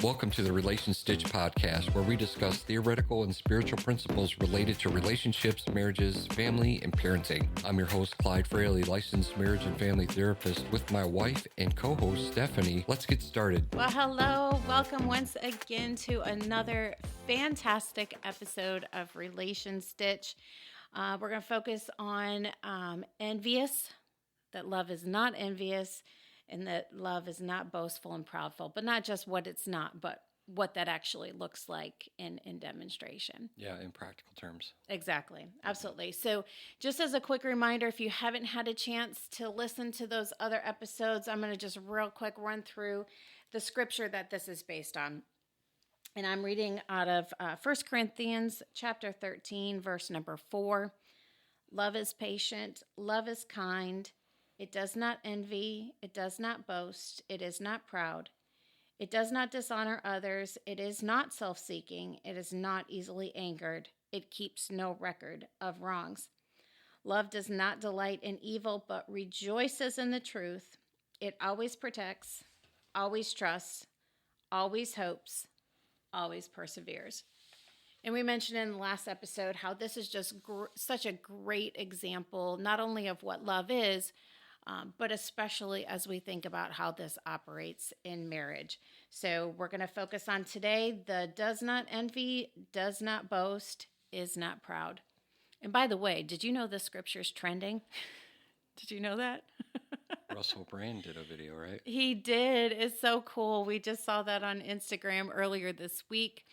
Welcome to the Relation Stitch podcast, where we discuss theoretical and spiritual principles related to relationships, marriages, family, and parenting. I'm your host, Clyde Fraley, licensed marriage and family therapist, with my wife and co-host, Stephanie. Let's get started. Well, hello. Welcome once again to another fantastic episode of Relation Stitch. We're going to focus on envious, that love is not envious, and that love is not boastful and proudful, but not just what it's not, but what that actually looks like in demonstration. Yeah, in practical terms. Exactly. Absolutely. So just as a quick reminder, if you haven't had a chance to listen to those other episodes, I'm going to just real quick run through the scripture that this is based on. And I'm reading out of 1 Corinthians chapter 13, verse number 4. Love is patient. Love is kind. It does not envy, it does not boast, it is not proud. It does not dishonor others, it is not self-seeking, it is not easily angered, it keeps no record of wrongs. Love does not delight in evil, but rejoices in the truth. It always protects, always trusts, always hopes, always perseveres. And we mentioned in the last episode how this is just such a great example, not only of what love is, but especially as we think about how this operates in marriage. So we're going to focus on today the does not envy, does not boast, is not proud. And by the way, did you know this scripture is trending? Did you know that? Russell Brand did a video, right? He did. It's so cool. We just saw that on Instagram earlier this week.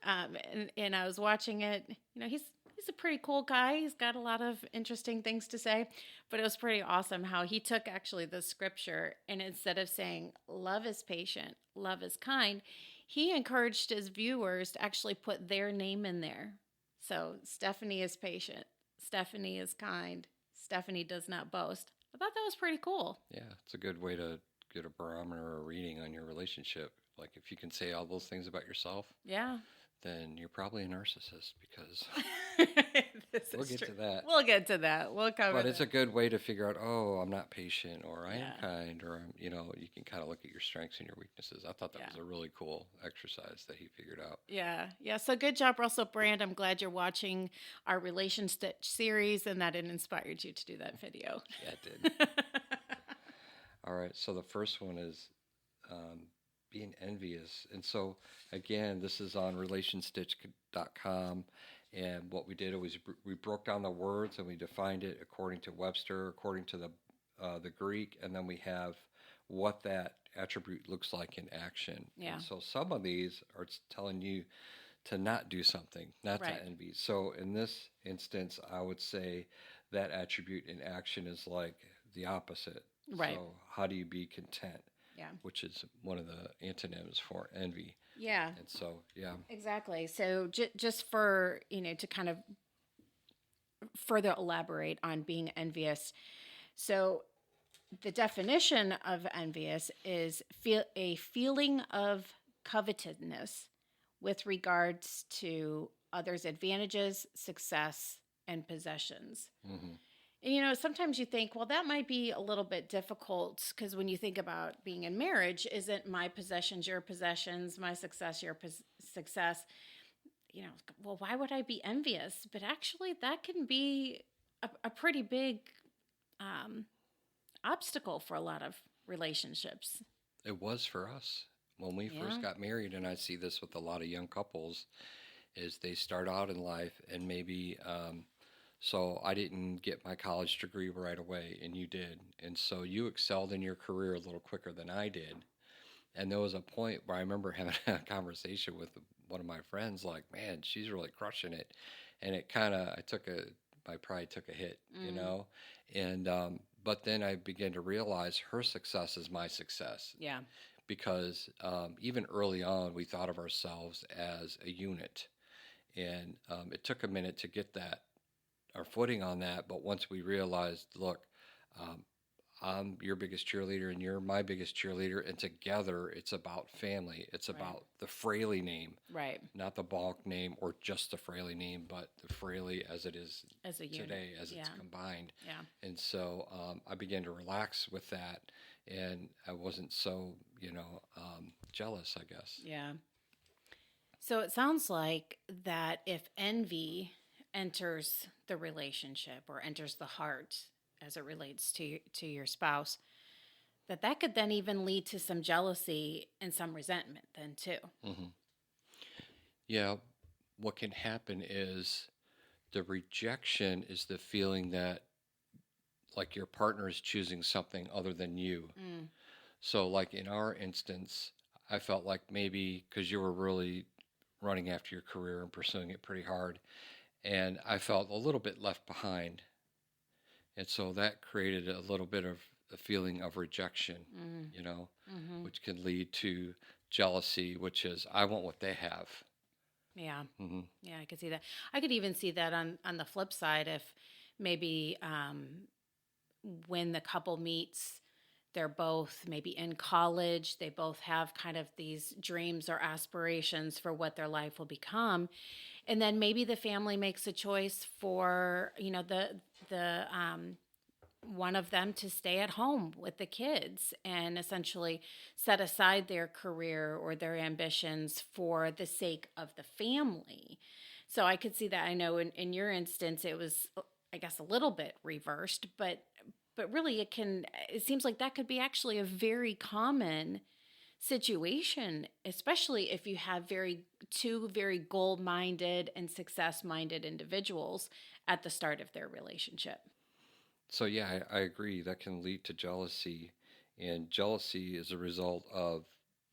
And I was watching it. You know, he's a pretty cool guy. He's got a lot of interesting things to say, but it was pretty awesome how he took actually the scripture, and instead of saying love is patient, love is kind, he encouraged his viewers to actually put their name in there. So Stephanie is patient, Stephanie is kind, Stephanie does not boast. I thought that was pretty cool. Yeah, it's a good way to get a barometer or a reading on your relationship. Like if you can say all those things about yourself. Yeah. Then you're probably a narcissist because we'll get to that. We'll get to that. We'll cover But it's a good way to figure out, oh, I'm not patient, or I am kind, or, you can kind of look at your strengths and your weaknesses. I thought that was a really cool exercise that he figured out. Yeah. So good job, Russell Brand. I'm glad you're watching our Relation Stitch series and that it inspired you to do that video. Yeah, it did. All right. So the first one is being envious. And so, again, this is on relationstitch.com. And what we did was we broke down the words and we defined it according to Webster, according to the Greek, and then we have what that attribute looks like in action. Yeah. And so some of these are telling you to not do something, not to envy. So in this instance, I would say that attribute in action is like the opposite. Right. So how do you be content? Yeah. Which is one of the antonyms for envy. Yeah. And so, yeah. Exactly. So just for, to kind of further elaborate on being envious. So the definition of envious is a feeling of covetousness with regards to others' advantages, success, and possessions. Mm-hmm. And, sometimes you think, well, that might be a little bit difficult because when you think about being in marriage, isn't my possessions your possessions, my success your success? Well, why would I be envious? But actually, that can be a pretty big obstacle for a lot of relationships. It was for us when we first got married, and I see this with a lot of young couples, is they start out in life and maybe... So I didn't get my college degree right away, and you did. And so you excelled in your career a little quicker than I did. And there was a point where I remember having a conversation with one of my friends, like, man, she's really crushing it. And it kind of, my pride took a hit, And, but then I began to realize her success is my success. Yeah. Because even early on, we thought of ourselves as a unit. And it took a minute to get our footing on that, but once we realized, look, I'm your biggest cheerleader and you're my biggest cheerleader. And together it's about family. It's about the Fraley name, Right. not the Balk name or just the Fraley name, but the Fraley as it is As a unit. today, as it's combined. Yeah. And so I began to relax with that. And I wasn't so, jealous, I guess. Yeah. So it sounds like that if envy enters the relationship or enters the heart as it relates to your spouse, that could then even lead to some jealousy and some resentment then too. Mm-hmm. Yeah, what can happen is the rejection is the feeling that like your partner is choosing something other than you. Mm. So like in our instance, I felt like maybe because you were really running after your career and pursuing it pretty hard, and I felt a little bit left behind. And so that created a little bit of a feeling of rejection, Mm-hmm. which can lead to jealousy, which is I want what they have. Yeah. Mm-hmm. Yeah, I could see that. I could even see that on the flip side if maybe when the couple meets, they're both maybe in college, they both have kind of these dreams or aspirations for what their life will become. And then maybe the family makes a choice for, the one of them to stay at home with the kids and essentially set aside their career or their ambitions for the sake of the family. So I could see that. I know in your instance, it was, I guess, a little bit reversed, but really it seems like that could be actually a very common situation, especially if you have two very goal-minded and success-minded individuals at the start of their relationship. So yeah, I agree. That can lead to jealousy, and jealousy is a result of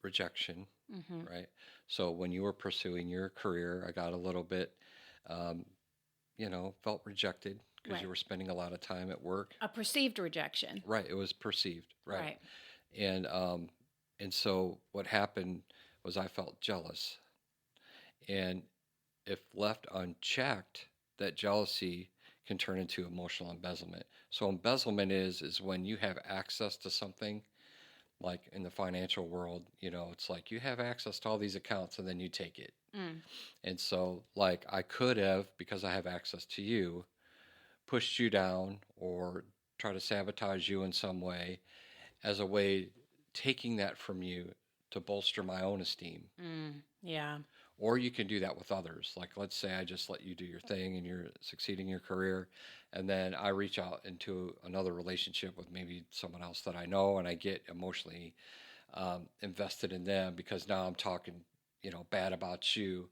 rejection, right? So when you were pursuing your career, I got a little bit, um, felt rejected because you were spending a lot of time at work. A perceived rejection. Right. It was perceived. Right. And so what happened was I felt jealous, and if left unchecked, that jealousy can turn into emotional embezzlement. So embezzlement is when you have access to something, like in the financial world, it's like you have access to all these accounts and then you take it. Mm. And so like I could have, because I have access to you, pushed you down or try to sabotage you in some way as a way taking that from you to bolster my own esteem. Yeah. Or you can do that with others. Like, let's say I just let you do your thing and you're succeeding in your career. And then I reach out into another relationship with maybe someone else that I know, and I get emotionally invested in them because now I'm talking, bad about you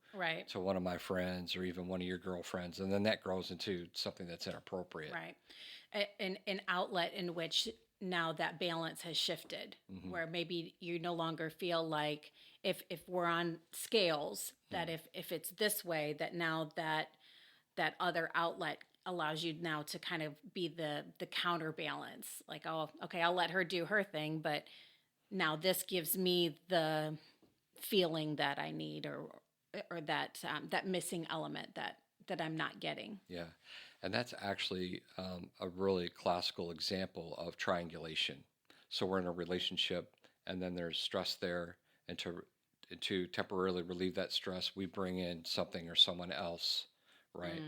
to one of my friends or even one of your girlfriends. And then that grows into something that's inappropriate. Right. An outlet in which now that balance has shifted, where maybe you no longer feel like if we're on scales, that if it's this way, that now that other outlet allows you now to kind of be the counterbalance. Like, oh, okay, I'll let her do her thing, but now this gives me the feeling that I need, or that missing element that I'm not getting. Yeah. And that's actually a really classical example of triangulation. So we're in a relationship and then there's stress there, and to temporarily relieve that stress, we bring in something or someone else, right?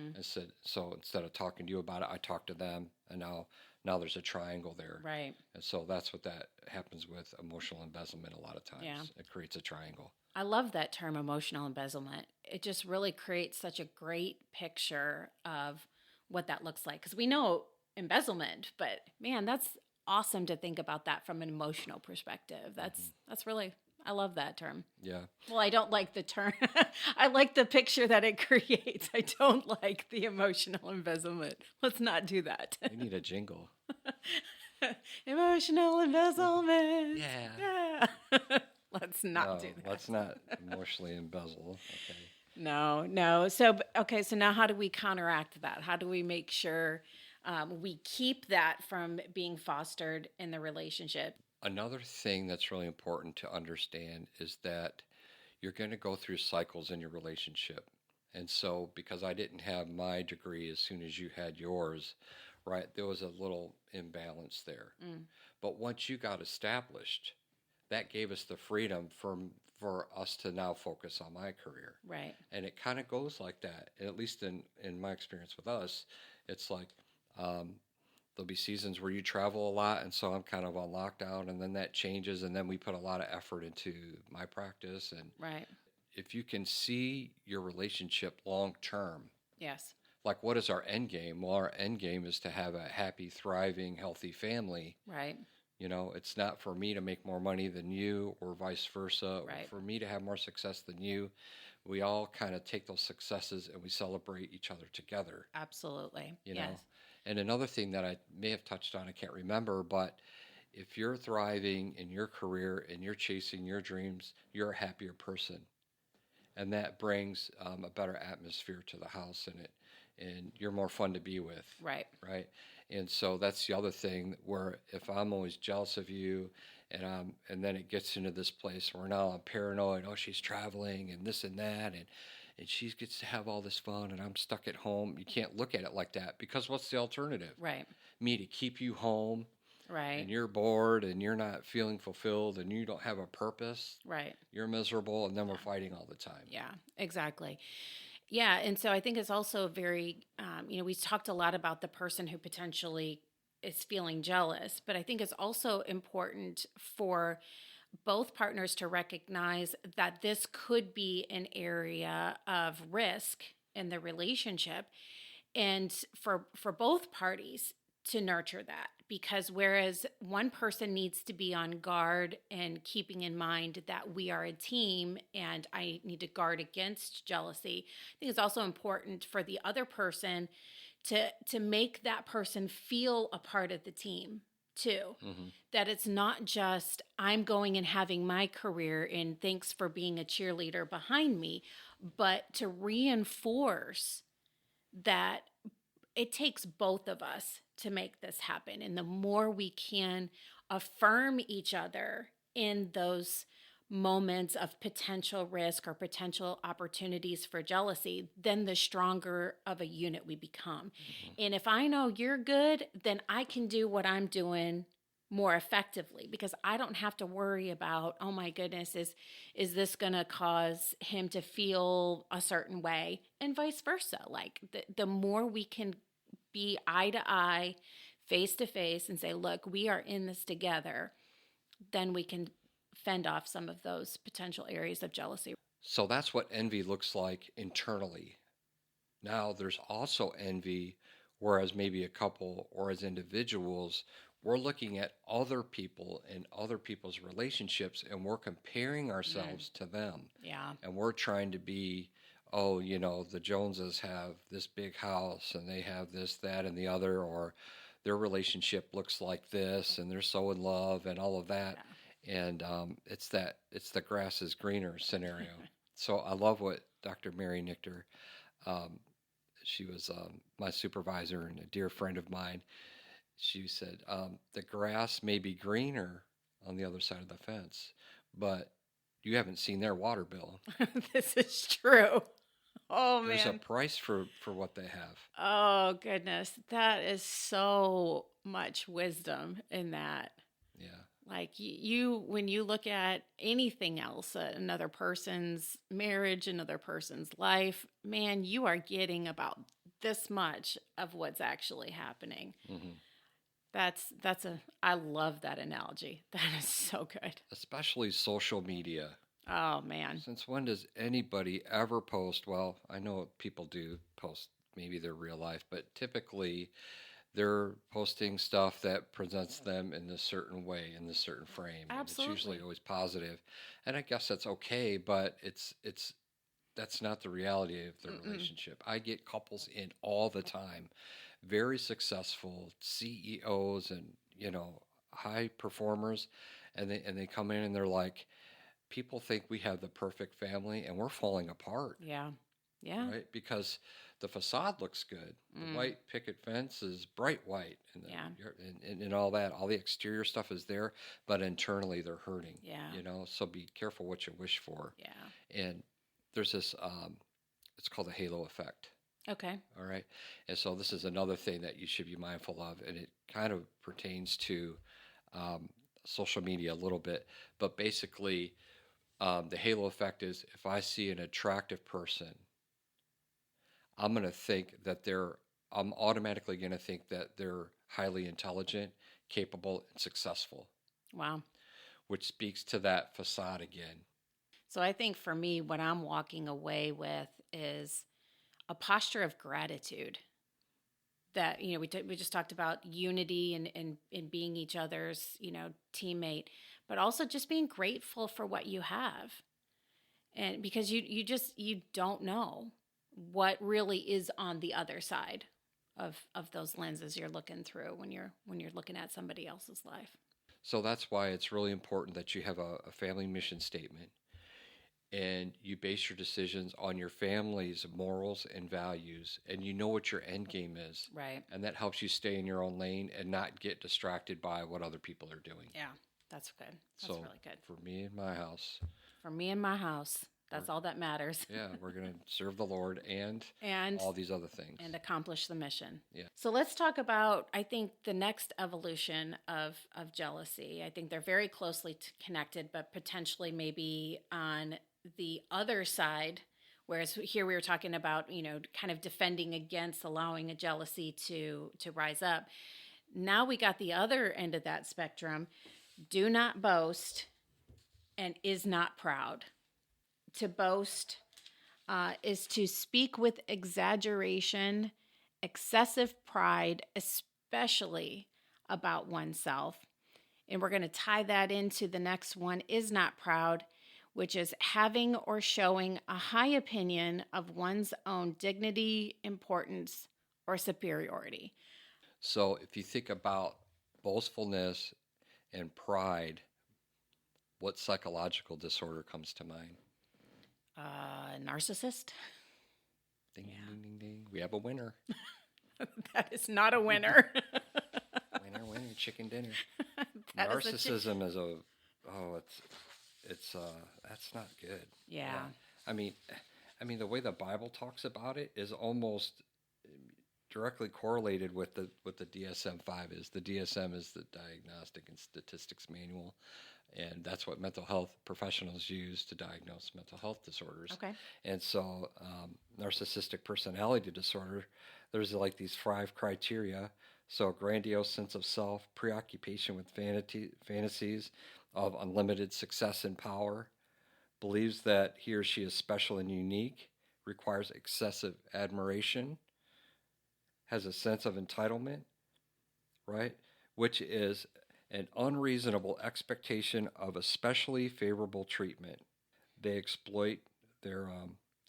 So instead of talking to you about it, I talk to them, and now there's a triangle there. Right. And so that's what that happens with emotional embezzlement a lot of times. Yeah. It creates a triangle. I love that term, emotional embezzlement. It just really creates such a great picture of what that looks like. Because we know embezzlement, but man, that's awesome to think about that from an emotional perspective. That's really, I love that term. Yeah. Well, I don't like the term. I like the picture that it creates. I don't like the emotional embezzlement. Let's not do that. We need a jingle. Emotional embezzlement. Yeah. Let's not do that. Let's not emotionally embezzle. Okay. No. So now how do we counteract that? How do we make sure we keep that from being fostered in the relationship? Another thing that's really important to understand is that you're going to go through cycles in your relationship. And so because I didn't have my degree as soon as you had yours, right? There was a little imbalance there. But once you got established, that gave us the freedom for us to now focus on my career. Right. And it kind of goes like that. And at least in my experience with us, it's like there'll be seasons where you travel a lot, and so I'm kind of on lockdown, and then that changes, and then we put a lot of effort into my practice. And Right. if you can see your relationship long term, Yes. like what is our end game? Well, our end game is to have a happy, thriving, healthy family. Right. It's not for me to make more money than you or vice versa, Right. or for me to have more success than you. We all kind of take those successes and we celebrate each other together. Absolutely. Yes. Yes. And another thing that I may have touched on, I can't remember, but if you're thriving in your career and you're chasing your dreams, you're a happier person. And that brings a better atmosphere to the house, and you're more fun to be with. Right. Right. And so that's the other thing, where if I'm always jealous of you, and then it gets into this place where now I'm paranoid, oh, she's traveling and this and that, and she gets to have all this fun and I'm stuck at home. You can't look at it like that, because what's the alternative? Right. Me to keep you home, Right. and you're bored and you're not feeling fulfilled and you don't have a purpose. Right. You're miserable, and then we're fighting all the time. Yeah, exactly. Yeah. And so I think it's also very, we talked a lot about the person who potentially is feeling jealous, but I think it's also important for both partners to recognize that this could be an area of risk in the relationship, and for both parties to nurture that, because whereas one person needs to be on guard and keeping in mind that we are a team and I need to guard against jealousy, I think it's also important for the other person to make that person feel a part of the team too. That it's not just I'm going and having my career and thanks for being a cheerleader behind me, but to reinforce that it takes both of us to make this happen. And the more we can affirm each other in those moments of potential risk or potential opportunities for jealousy, then the stronger of a unit we become. And if I know you're good, then I can do what I'm doing more effectively, because I don't have to worry about, oh my goodness, is this going to cause him to feel a certain way, and vice versa. Like the more we can be eye to eye, face to face, and say, look, we are in this together, then we can fend off some of those potential areas of jealousy. So that's what envy looks like internally. Now, there's also envy, whereas maybe a couple or as individuals, we're looking at other people and other people's relationships, and we're comparing ourselves to them. Yeah. And we're trying to be, oh, the Joneses have this big house and they have this, that, and the other, or their relationship looks like this and they're so in love and all of that. Yeah. And it's the grass is greener scenario. So I love what Dr. Mary Nichter, she was my supervisor and a dear friend of mine. She said, the grass may be greener on the other side of the fence, but you haven't seen their water bill. This is true. Oh, man. There's a price for what they have. Oh, goodness. That is so much wisdom in that. Yeah. Like when you look at anything else, another person's marriage, another person's life, man, you are getting about this much of what's actually happening. I love that analogy. That is so good. Especially social media. Oh, man. Since when does anybody ever post? Well, I know people do post maybe their real life, but typically they're posting stuff that presents them in this certain way, in this certain frame. Absolutely. It's usually always positive. And I guess that's okay, but that's not the reality of the relationship. I get couples in all the time, very successful CEOs and, high performers, and they come in and they're like, people think we have the perfect family and we're falling apart. Yeah. Yeah. Right? Because the facade looks good. The white picket fence is bright white and all that. All the exterior stuff is there, but internally they're hurting. Yeah. So be careful what you wish for. Yeah. And there's this, it's called the halo effect. Okay. All right. And so this is another thing that you should be mindful of. And it kind of pertains to um, social media a little bit. But basically, the halo effect is if I see an attractive person, I'm going to think that I'm automatically going to think that they're highly intelligent, capable, and successful, Wow. which speaks to that facade again. So I think for me, what I'm walking away with is a posture of gratitude. That we just talked about unity and being each other's teammate, but also just being grateful for what you have, and because you don't know what really is on the other side of those lenses you're looking through when you're looking at somebody else's life. So that's why it's really important that you have a family mission statement and you base your decisions on your family's morals and values, and you know what your end game is. Right. And that helps you stay in your own lane and not get distracted by what other people are doing. Yeah, that's good. That's So really good. for me and my house, For me and my house, that's all that matters. yeah, we're going to serve the Lord and And all these other things. and accomplish the mission. Yeah. So let's talk about, I think, the next evolution of jealousy. I think they're very closely connected, but potentially maybe on the other side. Whereas here we were talking about, kind of defending against allowing a jealousy to rise up. Now we got the other end of that spectrum. Do not boast and is not proud. To boast is to speak with exaggeration, excessive pride, especially about oneself. And we're going to tie that into the next one, is not proud, which is having or showing a high opinion of one's own dignity, importance, or superiority. So if you think about boastfulness and pride, what psychological disorder comes to mind? Narcissist? Ding, ding, ding, ding. We have a winner. That is not a winner. Winner, winner, chicken dinner. That is Narcissism is it's that's not good. Yeah. I mean, the way the Bible talks about it is almost directly correlated with the DSM-5 is. The DSM is the Diagnostic and Statistics Manual, and that's what mental health professionals use to diagnose mental health disorders. Okay. And so, narcissistic personality disorder, there's like these 5 criteria. So, grandiose sense of self, preoccupation with fantasies of unlimited success and power, believes that he or she is special and unique, requires excessive admiration, has a sense of entitlement, right? Which is an unreasonable expectation of especially favorable treatment. They exploit their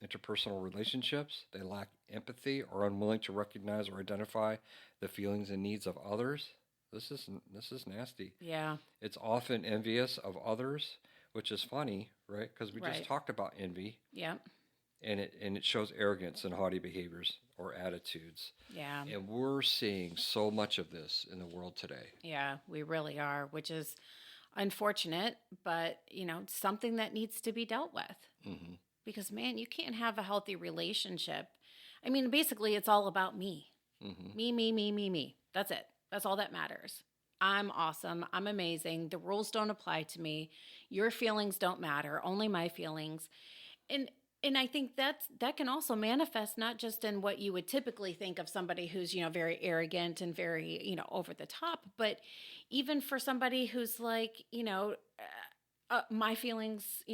interpersonal relationships. They lack empathy or unwilling to recognize or identify the feelings and needs of others. This is nasty. Yeah. It's often envious of others, which is funny, right? Because we just talked about envy. Yeah. And it shows arrogance and haughty behaviors or attitudes. Yeah. And we're seeing so much of this in the world today. Yeah, we really are, which is unfortunate, but something that needs to be dealt with. Mm-hmm. Because man, you can't have a healthy relationship. I mean, basically it's all about me. Mm-hmm. Me. That's it. That's all that matters. I'm awesome. I'm amazing. The rules don't apply to me. Your feelings don't matter. Only my feelings. And I think that can also manifest not just in what you would typically think of somebody who's, very arrogant and very, over the top, but even for somebody who's like, my feelings,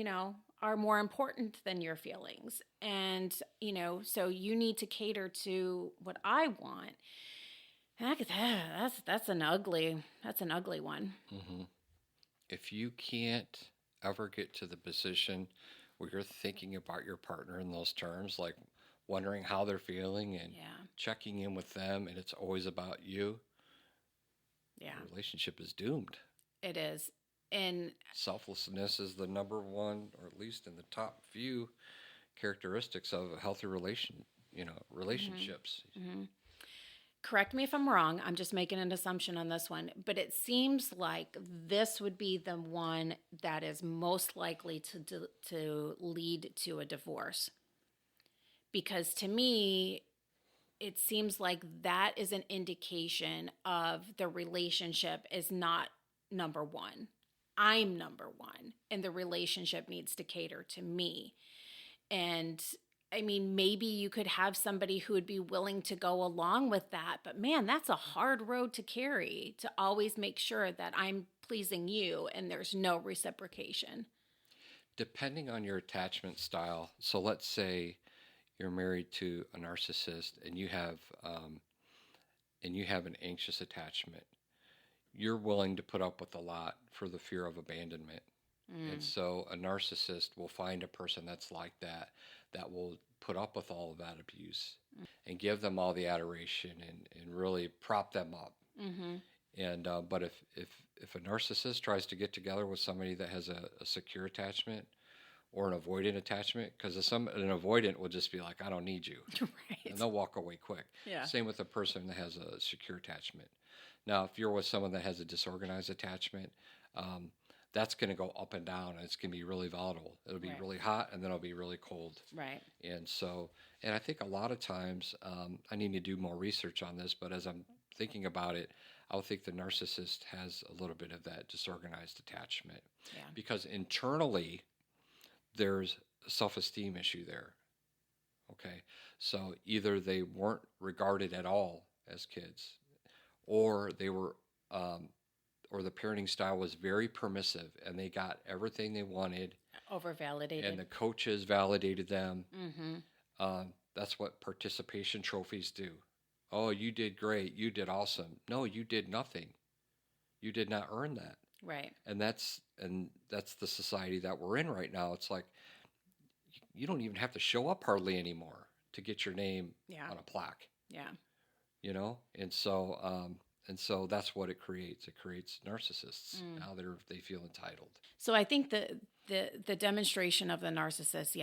are more important than your feelings. And, so you need to cater to what I want. And that's an ugly one. Mm-hmm. If you can't ever get to the position where you're thinking about your partner in those terms, like wondering how they're feeling and checking in with them, and it's always about you, the relationship is doomed. It is. And selflessness is the number one, or at least in the top few characteristics of a healthy relationships. Mm-hmm. Correct me if I'm wrong. I'm just making an assumption on this one, but it seems like this would be the one that is most likely to lead to a divorce. Because to me, it seems like that is an indication of the relationship is not number one. I'm number one, and the relationship needs to cater to me. And I mean, maybe you could have somebody who would be willing to go along with that, but man, that's a hard road to carry, to always make sure that I'm pleasing you and there's no reciprocation. Depending on your attachment style. So let's say you're married to a narcissist and you have an anxious attachment. You're willing to put up with a lot for the fear of abandonment. And so a narcissist will find a person that's like that, that will put up with all of that abuse and give them all the adoration and really prop them up. And but if a narcissist tries to get together with somebody that has a secure attachment or an avoidant attachment, because an avoidant will just be like, I don't need you. Right. And they'll walk away quick. Yeah. Same with a person that has a secure attachment. Now, if you're with someone that has a disorganized attachment, that's going to go up and down, and it's going to be really volatile. It'll be really hot, and then it'll be really cold. Right. And I think a lot of times, I need to do more research on this, but as I'm thinking about it, I would think the narcissist has a little bit of that disorganized attachment. Yeah. Because internally, there's a self-esteem issue there. Okay? So either they weren't regarded at all as kids, or they were... or the parenting style was very permissive and they got everything they wanted. Over-validated. And the coaches validated them. That's what participation trophies do. Oh, you did great. You did awesome. No, you did nothing. You did not earn that. Right. And that's the society that we're in right now. It's like you don't even have to show up hardly anymore to get your name on a plaque. Yeah. You know? And so that's what it creates. It creates narcissists. Now they feel entitled. So I think the demonstration of the narcissist,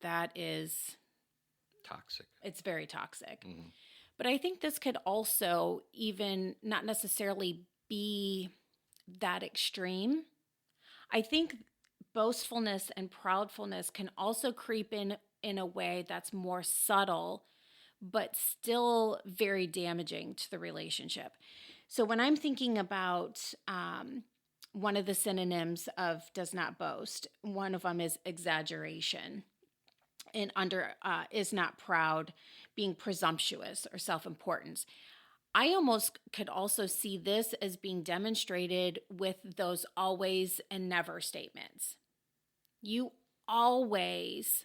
that is Toxic. It's very toxic. But I think this could also even not necessarily be that extreme. I think boastfulness and proudfulness can also creep in a way that's more subtle, but still very damaging to the relationship. So when I'm thinking about one of the synonyms of does not boast, one of them is exaggeration. And under is not proud, being presumptuous or self-importance. I almost could also see this as being demonstrated with those always and never statements. You always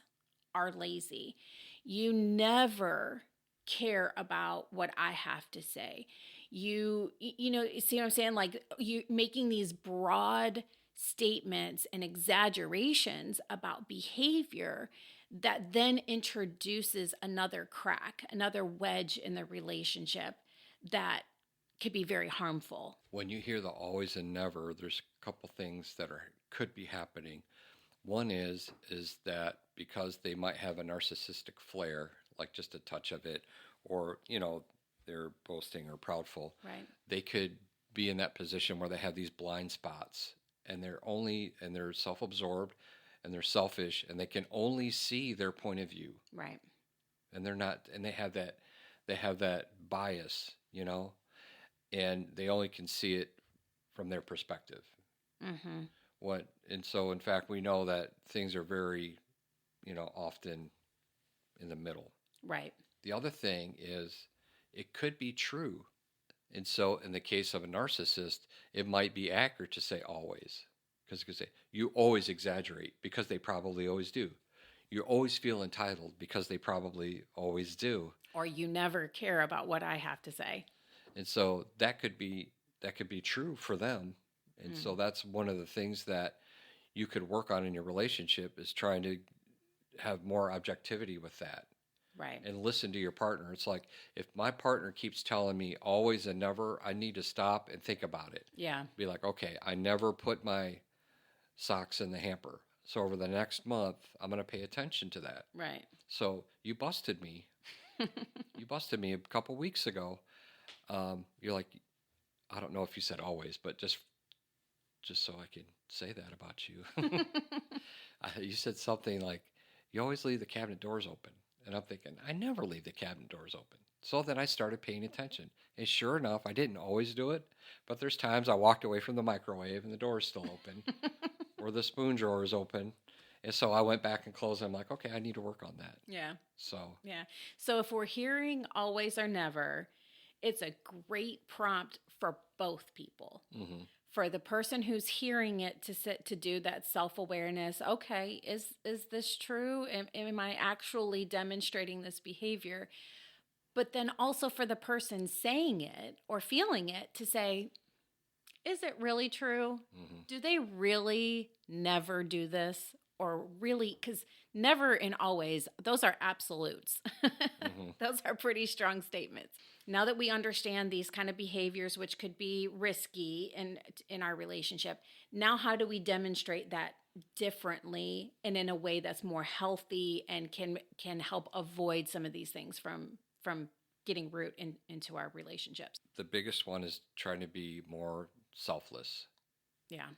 are lazy. You never care about what I have to say. You see what I'm saying? Like you making these broad statements and exaggerations about behavior that then introduces another crack, another wedge in the relationship that could be very harmful. When you hear the always and never, there's a couple things that could be happening. One is that because they might have a narcissistic flair, like just a touch of it, or, they're boasting or proudful, right? They could be in that position where they have these blind spots and they're self-absorbed and they're selfish and they can only see their point of view. Right. And they're not, and they have that bias, and they only can see it from their perspective. And so in fact, we know that things are very, often in the middle. Right. The other thing is it could be true. And so in the case of a narcissist, it might be accurate to say always. Because you could say, you always exaggerate, because they probably always do. You always feel entitled, because they probably always do. Or you never care about what I have to say. And so that could be true for them. And so that's one of the things that you could work on in your relationship, is trying to have more objectivity with that. Right. And listen to your partner. It's like, if my partner keeps telling me always and never, I need to stop and think about it. Yeah. Be like, okay, I never put my socks in the hamper. So over the next month, I'm going to pay attention to that. Right. So you busted me. You busted me a couple weeks ago. You're like, I don't know if you said always, but just so I can say that about you. You said something like, you always leave the cabinet doors open. And I'm thinking, I never leave the cabinet doors open. So then I started paying attention. And sure enough, I didn't always do it, but there's times I walked away from the microwave and the door is still open or the spoon drawer is open. And so I went back and closed. I'm like, okay, I need to work on that. Yeah. So, yeah. So if we're hearing always or never, it's a great prompt for both people. mm-hmm. For the person who's hearing it to do that self-awareness. Okay, is this true? Am I actually demonstrating this behavior? But then also for the person saying it or feeling it to say, is it really true? Mm-hmm. Do they really never do this? Or really, because never and always, those are absolutes. Mm-hmm. Those are pretty strong statements. Now that we understand these kind of behaviors, which could be risky in our relationship, now how do we demonstrate that differently and in a way that's more healthy and can help avoid some of these things from getting root into our relationships? The biggest one is trying to be more selfless. Yeah.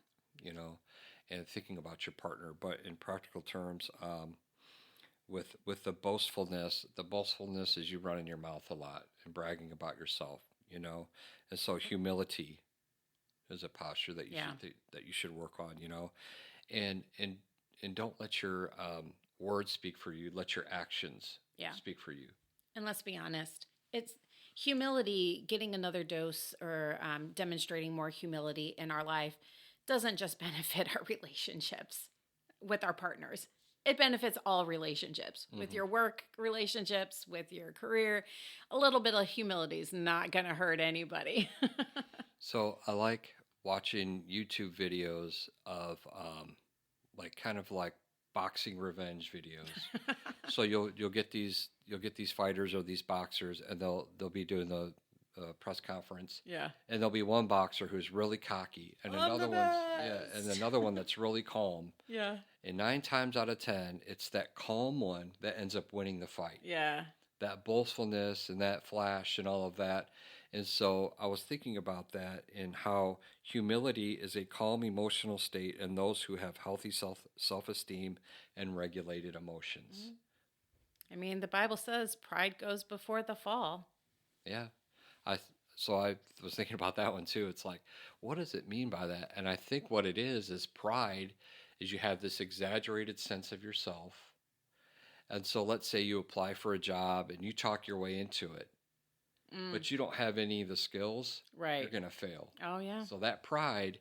And thinking about your partner, but in practical terms, with the boastfulness is you running your mouth a lot and bragging about yourself, and so humility is a posture that you should work on, and don't let your words speak for you, let your actions speak for you. And let's be honest, it's humility, getting another dose or demonstrating more humility in our life doesn't just benefit our relationships with our partners. It benefits all relationships. Mm-hmm. With your work relationships, with your career. A little bit of humility is not going to hurt anybody. So I like watching YouTube videos of kind of like boxing revenge videos. So you'll get these fighters or these boxers, and they'll be doing the press conference. Yeah. And there'll be one boxer who's really cocky, and another one that's really calm. Yeah. And 9 times out of 10, it's that calm one that ends up winning the fight. Yeah. That boastfulness and that flash and all of that. And so I was thinking about that and how humility is a calm emotional state in those who have healthy self-esteem and regulated emotions. Mm-hmm. I mean, the Bible says pride goes before the fall. Yeah. So I was thinking about that one too. It's like, what does it mean by that? And I think what it is pride is you have this exaggerated sense of yourself. And so let's say you apply for a job and you talk your way into it, but you don't have any of the skills, right? You're going to fail. Oh, yeah. So that pride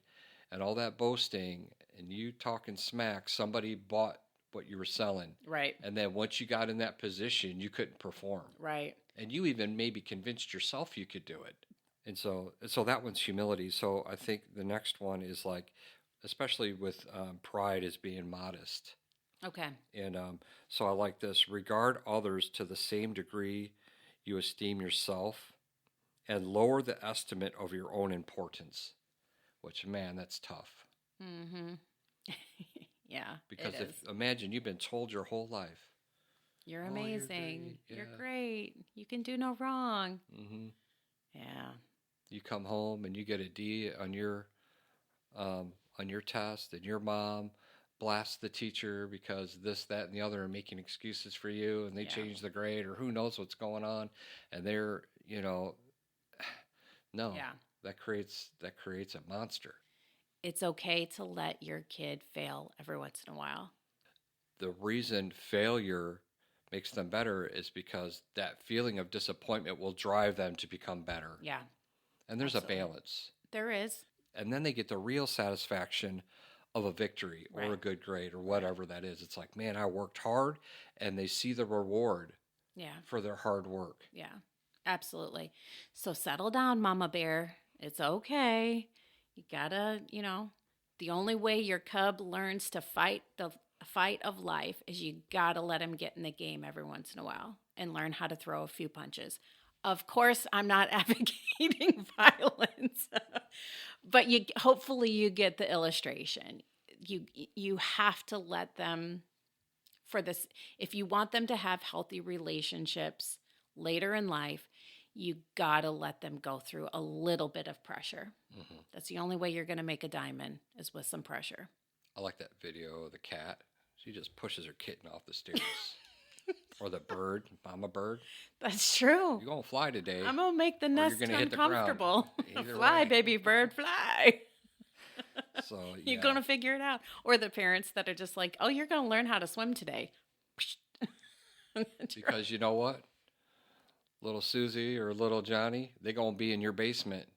and all that boasting and you talking smack, somebody bought what you were selling. Right. And then once you got in that position, you couldn't perform. Right. And you even maybe convinced yourself you could do it. And so that one's humility. So I think the next one is like, especially with pride, is being modest. Okay. And so I like this. Regard others to the same degree you esteem yourself and lower the estimate of your own importance, which, man, that's tough. Mm-hmm. Yeah. Because imagine you've been told your whole life, you're amazing. You're great. You can do no wrong. Mm-hmm. Yeah. You come home and you get a D on your test, and your mom blasts the teacher because this, that, and the other are making excuses for you, and they change the grade, or who knows what's going on, and they're, no, that creates a monster. It's okay to let your kid fail every once in a while. The reason failure makes them better is because that feeling of disappointment will drive them to become better. Yeah. And there's a balance. There is. And then they get the real satisfaction of a victory or a good grade or whatever that is. It's like, man, I worked hard, and they see the reward for their hard work. Yeah, absolutely. So settle down, Mama Bear. It's okay. You gotta, the only way your cub learns to fight the fight of life is you gotta let him get in the game every once in a while and learn how to throw a few punches. Of course, I'm not advocating violence, but hopefully you get the illustration. You have to let them, for this, if you want them to have healthy relationships later in life, you gotta let them go through a little bit of pressure. Mm-hmm. That's the only way you're gonna make a diamond, is with some pressure. I like that video of the cat. She just pushes her kitten off the stairs. Or the bird, mama bird. That's true. You're going to fly today. I'm going to make the or nest you're gonna hit the ground. uncomfortable. Either Fly, way. baby bird, fly. So You're going to figure it out. Or the parents that are just like, oh, you're going to learn how to swim today. Because you know what? Little Susie or little Johnny, they're going to be in your basement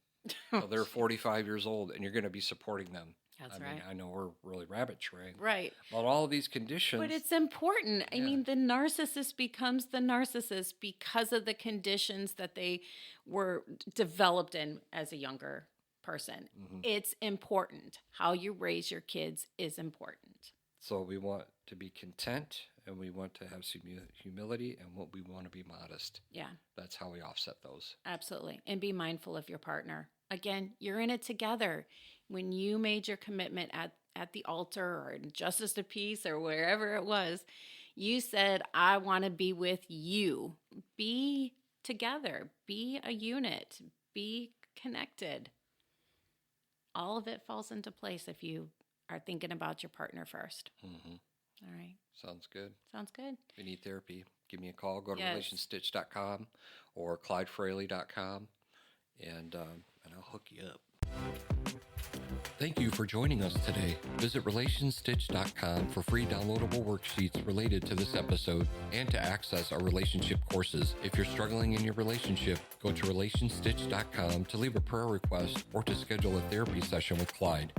till they're 45 years old, and you're going to be supporting them. That's I right. mean, I know we're really rabbit trained. Right. But all of these conditions. But it's important. I mean, the narcissist becomes the narcissist because of the conditions that they were developed in as a younger person. Mhm. It's important. How you raise your kids is important. So we want to be content, and we want to have humility, and we want to be modest. Yeah, That's how we offset those. absolutely. And be mindful of your partner. Again, you're in it together. When you made your commitment at the altar or in Justice of Peace or wherever it was, you said, I want to be with you. Be together. Be a unit. Be connected. All of it falls into place if you are thinking about your partner first. Mm-hmm. All right. Sounds good. Sounds good. If you need therapy, give me a call. Go to Yes. relationstitch.com or ClydeFraley.com, and I'll hook you up. Thank you for joining us today. Visit relationstitch.com for free downloadable worksheets related to this episode and to access our relationship courses. If you're struggling in your relationship, go to relationstitch.com to leave a prayer request or to schedule a therapy session with Clyde.